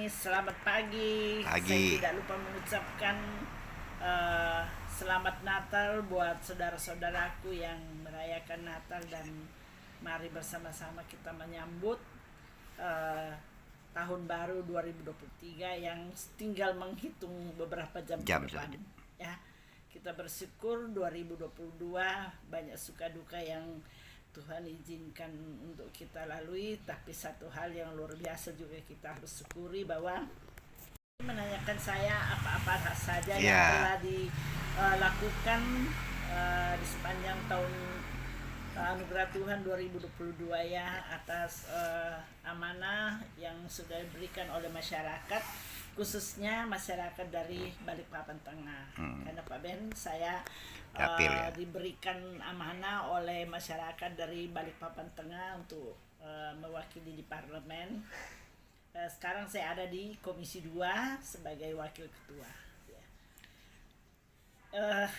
selamat pagi. Saya Pagi. tidak lupa mengucapkan selamat Natal buat saudara-saudaraku yang merayakan Natal, dan mari bersama-sama kita menyambut eh, tahun baru 2023 yang tinggal menghitung beberapa jam ke Jam depan. saja. Ya, kita bersyukur 2022 banyak suka duka yang Tuhan izinkan untuk kita lalui, tapi satu hal yang luar biasa juga kita harus syukuri bahwa menanyakan saya apa-apa saja yang Ya, telah dilakukan di sepanjang tahun anugerah Tuhan 2022 ya, atas amanah yang sudah diberikan oleh masyarakat, khususnya masyarakat dari Balikpapan Tengah. Karena Pak Ben, saya dapil ya. diberikan amanah oleh masyarakat dari Balikpapan Tengah untuk mewakili di parlemen. Sekarang saya ada di Komisi 2 sebagai wakil ketua. Eh,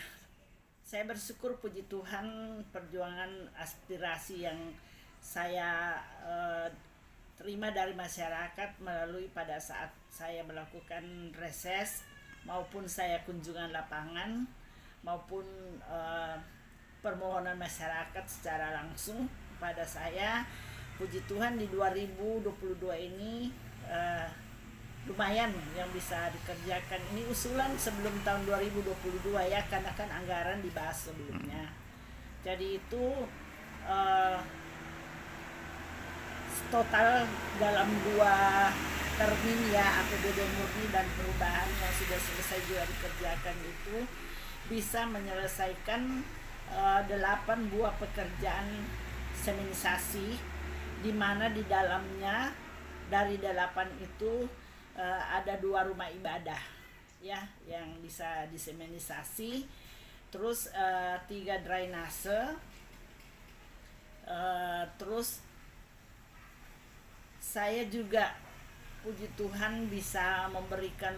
saya bersyukur, puji Tuhan, perjuangan aspirasi yang saya terima dari masyarakat melalui pada saat saya melakukan reses maupun saya kunjungan lapangan maupun permohonan masyarakat secara langsung pada saya, puji Tuhan di 2022 ini lumayan yang bisa dikerjakan. Ini usulan sebelum tahun 2022 ya, karena kan anggaran dibahas sebelumnya. Jadi itu total dalam 2 termin ya, APBD murni dan perubahan yang sudah selesai juga dikerjakan itu bisa menyelesaikan 8 buah pekerjaan seminisasi, di mana di dalamnya dari 8 itu ada 2 rumah ibadah ya yang bisa diseminisasi, terus 3 drainase, terus saya juga puji Tuhan bisa memberikan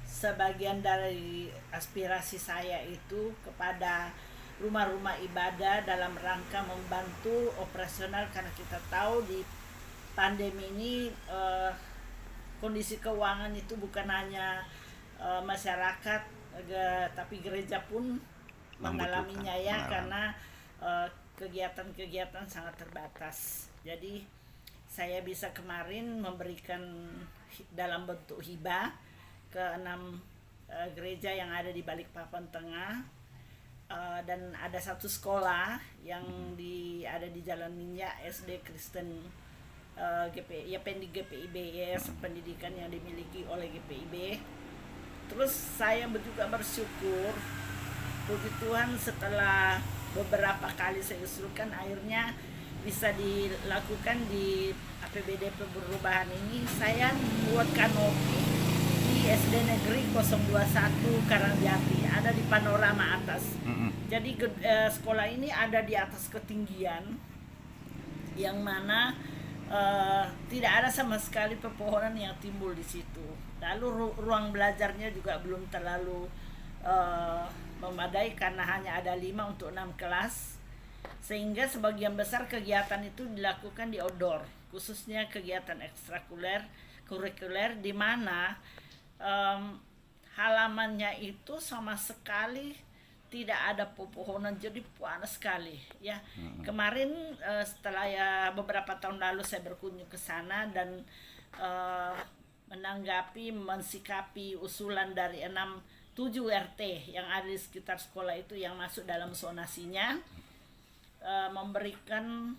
sebagian dari aspirasi saya itu kepada rumah-rumah ibadah dalam rangka membantu operasional, karena kita tahu di pandemi ini kondisi keuangan itu bukan hanya masyarakat, tapi gereja pun mengalaminya ya, karena kegiatan-kegiatan sangat terbatas. Jadi saya bisa kemarin memberikan dalam bentuk hibah ke 6 gereja yang ada di Balikpapan Tengah, dan ada 1 sekolah yang ada di Jalan Minyak, SD Kristen GP, ya GPIB ya, pendidikan yang dimiliki oleh GPIB. Terus saya juga bersyukur, puji Tuhan, setelah beberapa kali saya usulkan, akhirnya bisa dilakukan di APBD perubahan ini. Saya buat kanopi di SD Negeri 021 Karangjati, ada di panorama atas. Jadi sekolah ini ada di atas ketinggian yang mana tidak ada sama sekali pepohonan yang timbul di situ. Lalu ruang belajarnya juga belum terlalu memadai, karena hanya ada 5 untuk 6 kelas, sehingga sebagian besar kegiatan itu dilakukan di outdoor, khususnya kegiatan ekstrakurikuler, di mana halamannya itu sama sekali tidak ada pepohonan, jadi panas sekali ya. Kemarin setelah ya beberapa tahun lalu saya berkunjung ke sana dan mensikapi usulan dari 7 RT yang ada di sekitar sekolah itu yang masuk dalam zonasinya, memberikan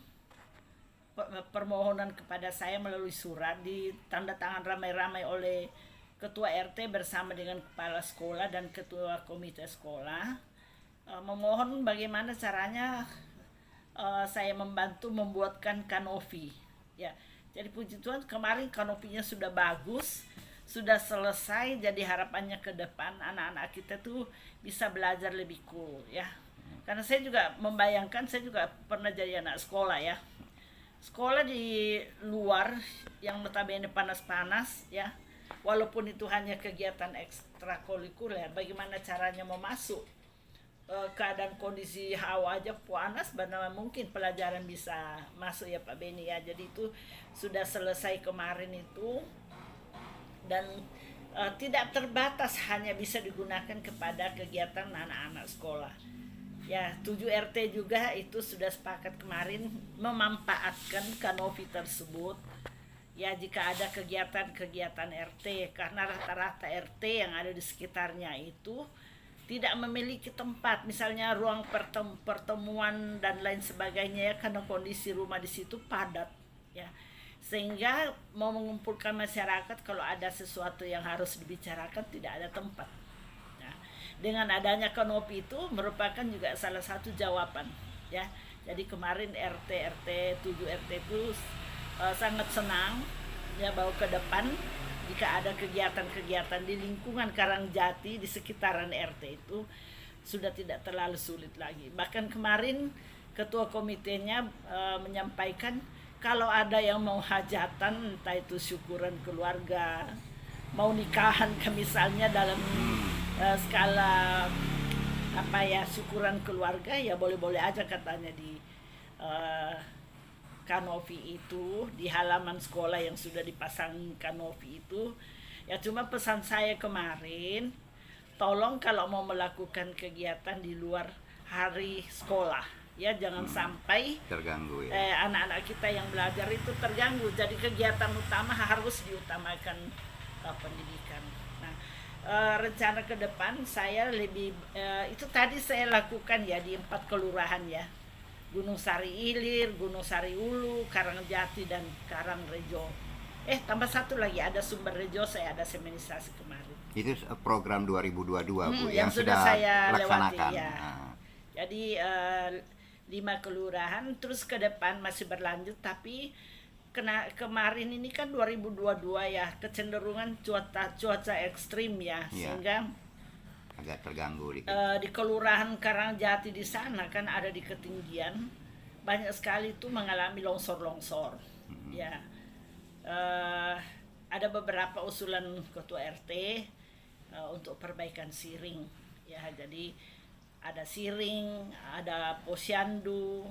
permohonan kepada saya melalui surat, ditanda tangan ramai-ramai oleh ketua RT bersama dengan kepala sekolah dan ketua komite sekolah, memohon bagaimana caranya saya membantu membuatkan kanopi ya. Jadi puji Tuhan, kemarin kanopinya sudah bagus, sudah selesai. Jadi harapannya ke depan anak-anak kita tuh bisa belajar lebih cool ya. Karena saya juga membayangkan, saya juga pernah jadi anak sekolah ya. Sekolah di luar yang notabene panas-panas ya, walaupun itu hanya kegiatan ekstrakurikuler, bagaimana caranya mau masuk keadaan kondisi hawa aja panas, benar mungkin pelajaran bisa masuk ya Pak Beni ya. Jadi itu sudah selesai kemarin itu, dan tidak terbatas hanya bisa digunakan kepada kegiatan anak-anak sekolah. Ya, 7 RT juga itu sudah sepakat kemarin memanfaatkan kanopi tersebut. Ya, jika ada kegiatan-kegiatan RT, karena rata-rata RT yang ada di sekitarnya itu tidak memiliki tempat, misalnya ruang pertemuan dan lain sebagainya ya, karena kondisi rumah di situ padat ya, sehingga mau mengumpulkan masyarakat kalau ada sesuatu yang harus dibicarakan tidak ada tempat. Nah, dengan adanya kanopi itu merupakan juga salah satu jawaban ya. Jadi kemarin RT 7 RT itu sangat senang ya, bahwa ke depan jika ada kegiatan-kegiatan di lingkungan Karangjati di sekitaran RT itu sudah tidak terlalu sulit lagi. Bahkan kemarin ketua komitenya menyampaikan kalau ada yang mau hajatan, entah itu syukuran keluarga, mau nikahan misalnya dalam skala apa ya, syukuran keluarga, ya boleh-boleh aja katanya di kanopi itu, di halaman sekolah yang sudah dipasang kanopi itu. Ya cuma pesan saya kemarin, tolong kalau mau melakukan kegiatan di luar hari sekolah ya, jangan sampai terganggu ya. anak-anak kita yang belajar itu terganggu. Jadi kegiatan utama harus diutamakan pendidikan. Nah, rencana ke depan saya lebih itu tadi saya lakukan ya di 4 kelurahan ya, Gunung Sari Ilir, Gunung Sari Ulu, Karangjati, dan Karangrejo. Tambah satu lagi, ada Sumberrejo, saya ada seminisasi kemarin. Itu program 2022 Bu yang sudah saya laksanakan. lewati ya. Jadi 5 kelurahan, terus ke depan masih berlanjut, tapi kemarin ini kan 2022 ya, kecenderungan cuaca ekstrim ya, sehingga agak terganggu di kelurahan Karangjati di sana kan ada di ketinggian, banyak sekali itu mengalami longsor-longsor. Ya, ada beberapa usulan ketua RT untuk perbaikan siring ya, jadi ada siring, ada posyandu,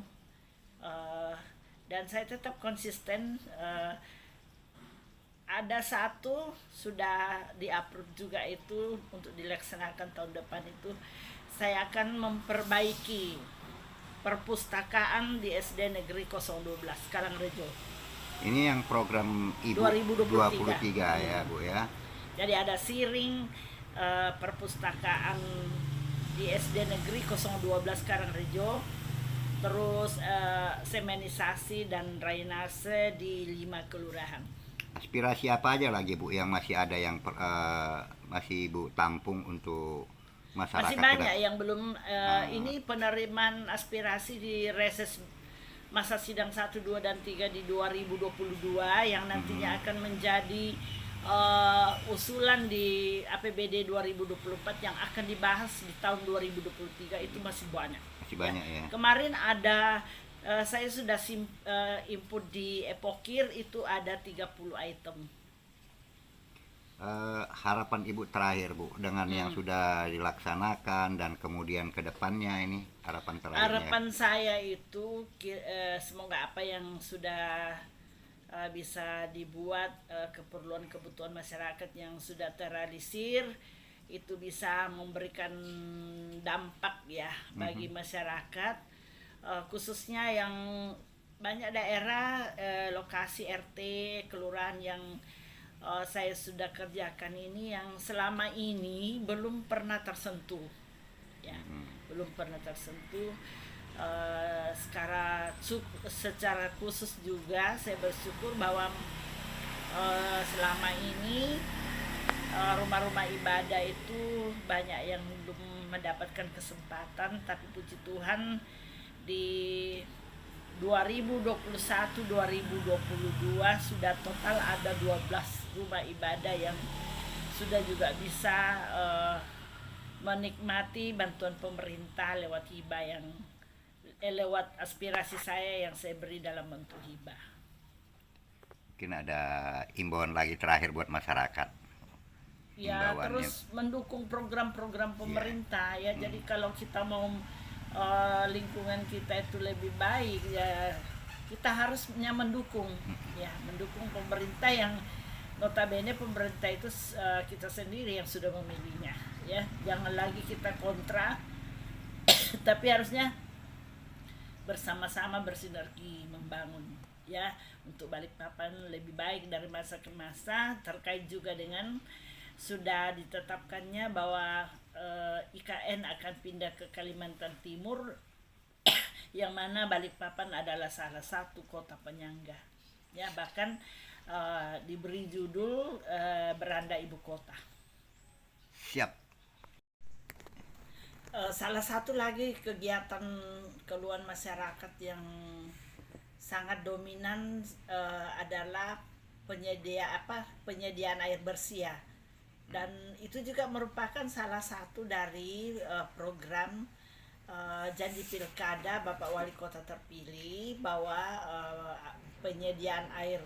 dan saya tetap konsisten. Ada satu sudah di-approve juga itu untuk dilaksanakan tahun depan itu, saya akan memperbaiki perpustakaan di SD Negeri 012 Karangrejo. Ini yang program Ibu 2023 ya Bu ya. Jadi ada siring, perpustakaan di SD Negeri 012 Karangrejo, terus semenisasi dan drainase di 5 kelurahan. Aspirasi apa aja lagi Bu yang masih ada yang masih Bu tampung untuk masyarakat? Masih banyak yang belum. Ini penerimaan aspirasi di reses masa sidang 1, 2, dan 3 di 2022 yang nantinya akan menjadi usulan di APBD 2024 yang akan dibahas di tahun 2023 itu masih banyak. Masih banyak ya. Kemarin ada saya sudah input di Epokir itu ada 30 item. Harapan Ibu terakhir Bu dengan yang sudah dilaksanakan dan kemudian ke depannya ini, harapan terakhir. Harapan saya itu semoga apa yang sudah bisa dibuat, keperluan-kebutuhan masyarakat yang sudah terrealisir itu bisa memberikan dampak ya bagi masyarakat, khususnya yang banyak daerah lokasi RT kelurahan yang saya sudah kerjakan ini yang selama ini belum pernah tersentuh ya, belum pernah tersentuh. Secara khusus juga saya bersyukur bahwa selama ini rumah-rumah ibadah itu banyak yang belum mendapatkan kesempatan, tapi puji Tuhan di 2021-2022 sudah total ada 12 rumah ibadah yang sudah juga bisa menikmati bantuan pemerintah lewat hibah yang lewat aspirasi saya yang saya beri dalam bentuk hibah. Mungkin ada imbauan lagi terakhir buat masyarakat. ya himbauannya. terus mendukung program-program pemerintah ya. Jadi kalau kita mau lingkungan kita itu lebih baik ya, kita harusnya mendukung ya, mendukung pemerintah yang notabene pemerintah itu kita sendiri yang sudah memilihnya ya. Jangan lagi kita kontra tapi harusnya bersama-sama bersinergi membangun ya untuk Balikpapan lebih baik dari masa ke masa. Terkait juga dengan sudah ditetapkannya bahwa IKN akan pindah ke Kalimantan Timur yang mana Balikpapan adalah salah satu kota penyangga ya, bahkan diberi judul beranda ibu kota. Siap. Salah satu lagi kegiatan keluhan masyarakat yang sangat dominan adalah penyediaan air bersih ya. Dan itu juga merupakan salah satu dari program janji pilkada Bapak Wali Kota terpilih, bahwa penyediaan air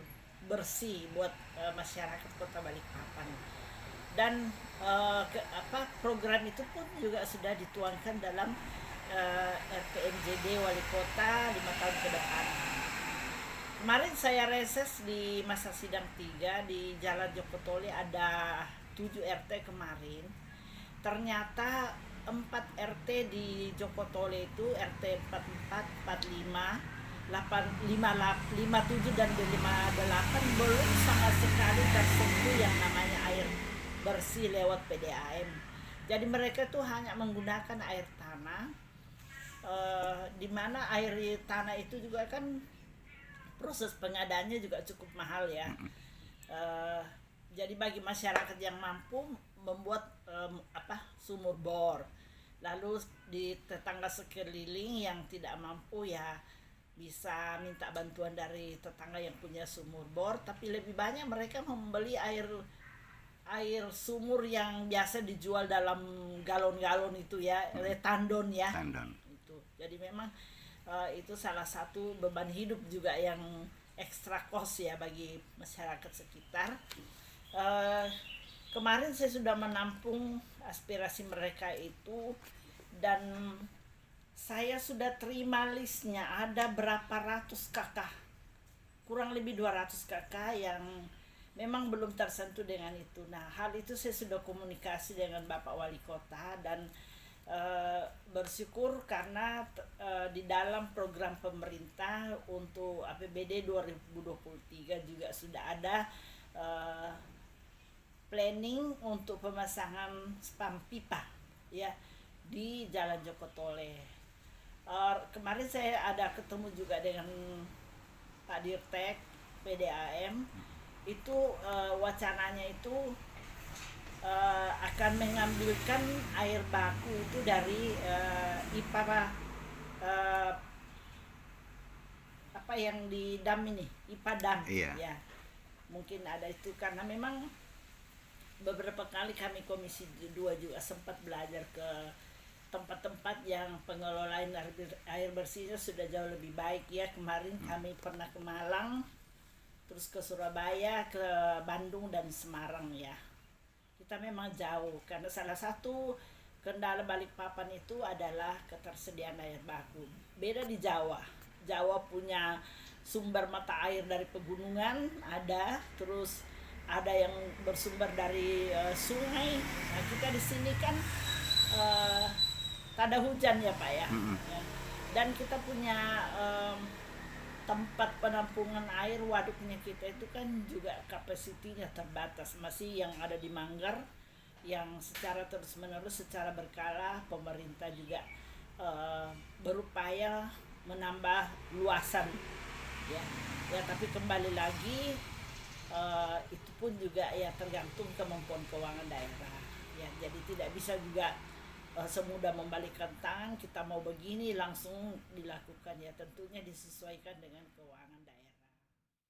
bersih buat masyarakat Kota Balikpapan. Dan program itu pun juga sudah dituangkan dalam RPMJD Wali Kota 5 tahun ke depan. Kemarin saya reses di masa sidang 3 di Jalan Joko Tole, ada 7 RT kemarin. Ternyata 4 RT di Joko Tole itu RT 44, 45, 57 dan 58 belum sama sekali tersentuh yang namanya air bersih lewat PDAM. Jadi mereka tuh hanya menggunakan air tanah, di mana air tanah itu juga kan proses pengadaannya juga cukup mahal ya. Jadi bagi masyarakat yang mampu membuat sumur bor, lalu di tetangga sekeliling yang tidak mampu ya bisa minta bantuan dari tetangga yang punya sumur bor. Tapi lebih banyak mereka membeli air sumur yang biasa dijual dalam galon-galon itu ya, tandon ya. Tandon. Itu. Jadi memang itu salah satu beban hidup juga yang ekstra cost ya bagi masyarakat sekitar. Kemarin saya sudah menampung aspirasi mereka itu, dan saya sudah terima listnya, ada berapa ratus kakak, kurang lebih 200 kakak yang memang belum tersentuh dengan itu. Nah, hal itu saya sudah komunikasi dengan Bapak Wali Kota, dan bersyukur karena di dalam program pemerintah untuk APBD 2023 juga sudah ada planning untuk pemasangan spam pipa ya di Jalan Joko Tole. Kemarin saya ada ketemu juga dengan Pak Dirtek PDAM. Itu wacananya itu akan mengambilkan air baku itu dari IPA apa yang di dam ini, IPA dam. Iya. Ya, mungkin ada itu karena memang beberapa kali kami Komisi 2 juga sempat belajar ke tempat-tempat yang pengelolaan air bersihnya sudah jauh lebih baik ya. Kemarin kami pernah ke Malang, terus ke Surabaya, ke Bandung dan Semarang ya. Kita memang jauh karena salah satu kendala Balikpapan itu adalah ketersediaan air baku. Beda di Jawa. Jawa punya sumber mata air dari pegunungan ada, terus ada yang bersumber dari sungai. Nah, kita di sini kan tak ada hujan ya Pak ya. Dan kita punya tempat penampungan air, waduknya kita itu kan juga kapasitinya terbatas. Masih yang ada di Manggar yang secara terus-menerus, secara berkala pemerintah juga berupaya menambah luasan ya. Tapi kembali lagi itu pun juga ya tergantung kemampuan keuangan daerah ya. Jadi tidak bisa juga semudah membalikkan tangan, kita mau begini langsung dilakukan ya. Tentunya disesuaikan dengan keuangan daerah.